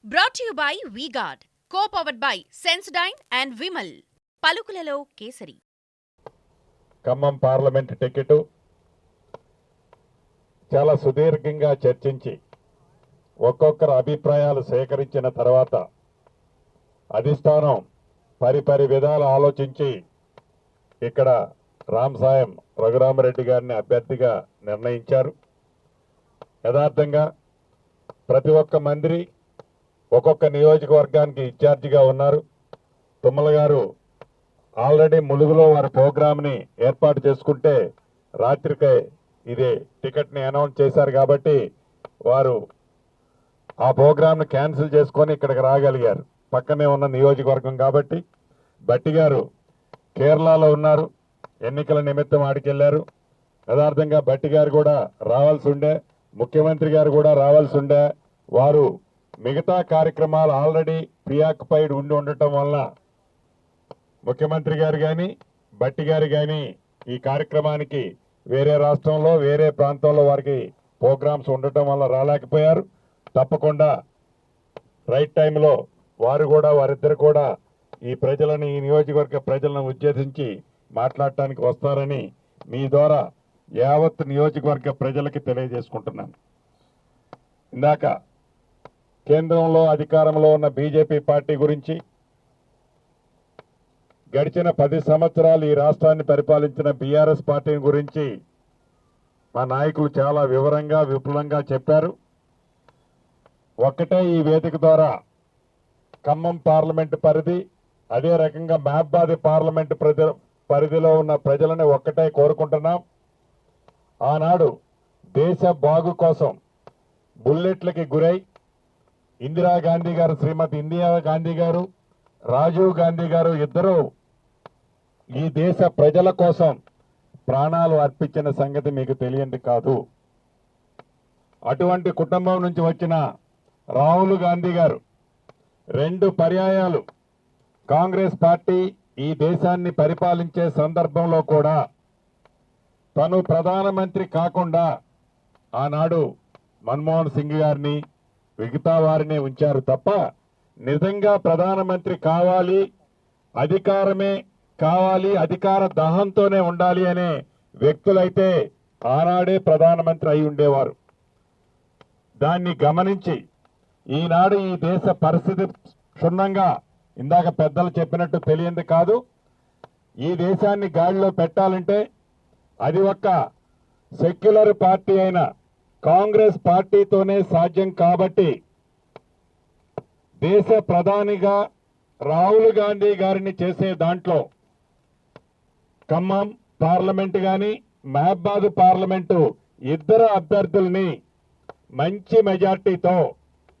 Brought to you by V-Guard, co-powered by Sensodyne and Vimal. పలుకులలో Kesari. Khammam parliament ticket చాలా సుదీర్ఘంగా చర్చించి ఒక్కొక్కరు అభిప్రాయాలు సేకరించిన తర్వాత అధిష్టానం పరిపరి విధాలు ఆలోచించి ఇక్కడ రామసాయం రఘురామరెడ్డి గారిని అభ్యర్థిగా నిర్ణయించారు. యథార్థంగా ప్రతి ఒక్క మంత్రి ఒక్కొక్క నియోజకవర్గానికి ఇన్ఛార్జిగా ఉన్నారు. తుమ్మల గారు ఆల్రెడీ ములుగులో వారి ప్రోగ్రామ్ని ఏర్పాటు చేసుకుంటే రాత్రికే ఇదే టికెట్ని అనౌన్స్ చేశారు కాబట్టి వారు ఆ ప్రోగ్రామ్ని క్యాన్సిల్ చేసుకొని ఇక్కడికి రాగలిగారు. పక్కనే ఉన్న నియోజకవర్గం కాబట్టి. బట్టి గారు కేరళలో ఉన్నారు, ఎన్నికల నిమిత్తం ఆడికెళ్లారు. యథార్థంగా బట్టి గారు కూడా రావాల్సి ఉండే, ముఖ్యమంత్రి గారు కూడా రావాల్సి ఉండే. వారు మిగతా కార్యక్రమాలు ఆల్రెడీ ప్రియాక్యుపైడ్ ఉండి ఉండటం వల్ల ముఖ్యమంత్రి గారు కానీ బట్టి గారు కానీ ఈ కార్యక్రమానికి వేరే రాష్ట్రంలో వేరే ప్రాంతంలో వారికి ప్రోగ్రామ్స్ ఉండటం వల్ల రాలేకపోయారు. తప్పకుండా రైట్ టైంలో వారిద్దరు కూడా ఈ ప్రజలని, ఈ నియోజకవర్గ ప్రజలను ఉద్దేశించి మాట్లాడటానికి వస్తారని మీ ద్వారా యావత్ నియోజకవర్గ ప్రజలకి తెలియజేసుకుంటున్నాను. ఇందాక కేంద్రంలో అధికారంలో ఉన్న బీజేపీ పార్టీ గురించి, గడిచిన 10 సంవత్సరాలు ఈ రాష్ట్రాన్ని పరిపాలించిన బీఆర్ఎస్ పార్టీని గురించి మా నాయకులు చాలా వివరంగా విపులంగా చెప్పారు. ఒక్కటే ఈ వేదిక ద్వారా ఖమ్మం పార్లమెంటు పరిధి, అదే రకంగా మహబాద్ పార్లమెంటు పరిధిలో ఉన్న ప్రజలని ఒక్కటే కోరుకుంటున్నాం. ఆనాడు దేశ బాగు కోసం బుల్లెట్లకి గురై ఇందిరాగాంధీ గారు, శ్రీమతి ఇందిరాగాంధీ గారు, రాజీవ్ గాంధీ గారు ఇద్దరు ఈ దేశ ప్రజల కోసం ప్రాణాలు అర్పించిన సంగతి మీకు తెలియంది కాదు. అటువంటి కుటుంబం నుంచి వచ్చిన రాహుల్ గాంధీ గారు 2 పర్యాయాలు కాంగ్రెస్ పార్టీ ఈ దేశాన్ని పరిపాలించే సందర్భంలో కూడా తను ప్రధానమంత్రి కాకుండా ఆనాడు మన్మోహన్ సింగ్ గారిని, మిగతా వారిని ఉంచారు తప్ప నిజంగా ప్రధానమంత్రి కావాలి, అధికారమే కావాలి, అధికార దాహంతోనే ఉండాలి అనే వ్యక్తులైతే ఆనాడే ప్రధానమంత్రి అయి ఉండేవారు. దాన్ని గమనించి ఈనాడు ఈ దేశ పరిస్థితి క్షుణ్ణంగా, ఇందాక పెద్దలు చెప్పినట్టు తెలియంది కాదు, ఈ దేశాన్ని గాడిలో పెట్టాలంటే అది ఒక్క సెక్యులర్ పార్టీ అయిన కాంగ్రెస్ పార్టీతోనే సాధ్యం. కాబట్టి దేశ ప్రధానిగా రాహుల్ గాంధీ గారిని చేసే దాంట్లో ఖమ్మం పార్లమెంటు గాని మహబాద్ పార్లమెంటు ఇద్దరు అభ్యర్థుల్ని మంచి మెజార్టీతో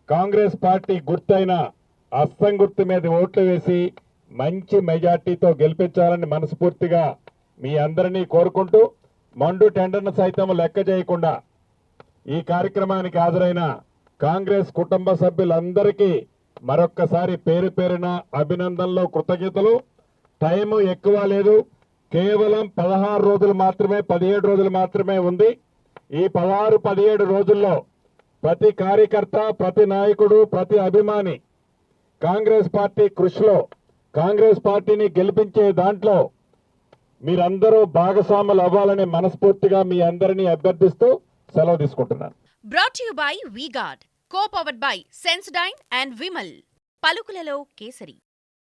కాంగ్రెస్ పార్టీ గుర్తైన అస్సం గుర్తు మీద ఓట్లు వేసి మంచి మెజార్టీతో గెలిపించాలని మనస్ఫూర్తిగా మీ అందరినీ కోరుకుంటూ, మండు టెండర్ను సైతం లెక్క చేయకుండా ఈ కార్యక్రమానికి హాజరైన కాంగ్రెస్ కుటుంబ సభ్యులందరికీ మరొక్కసారి పేరు పేరున అభినందనలు, కృతజ్ఞతలు. టైము ఎక్కువ లేదు, కేవలం 16 రోజులు మాత్రమే, 17 రోజులు మాత్రమే ఉంది. ఈ 16-17 రోజుల్లో ప్రతి కార్యకర్త, ప్రతి నాయకుడు, ప్రతి అభిమాని కాంగ్రెస్ పార్టీ కృషిలో, కాంగ్రెస్ పార్టీని గెలిపించే దాంట్లో మీరందరూ భాగస్వాములు అవ్వాలని మనస్ఫూర్తిగా మీ అందరినీ అభ్యర్థిస్తూ సెలవు తీసుకుంటున్నాను. Brought to you by V-Guard, co-powered by Sensodyne and Vimal. పలుకులలో కేసరి.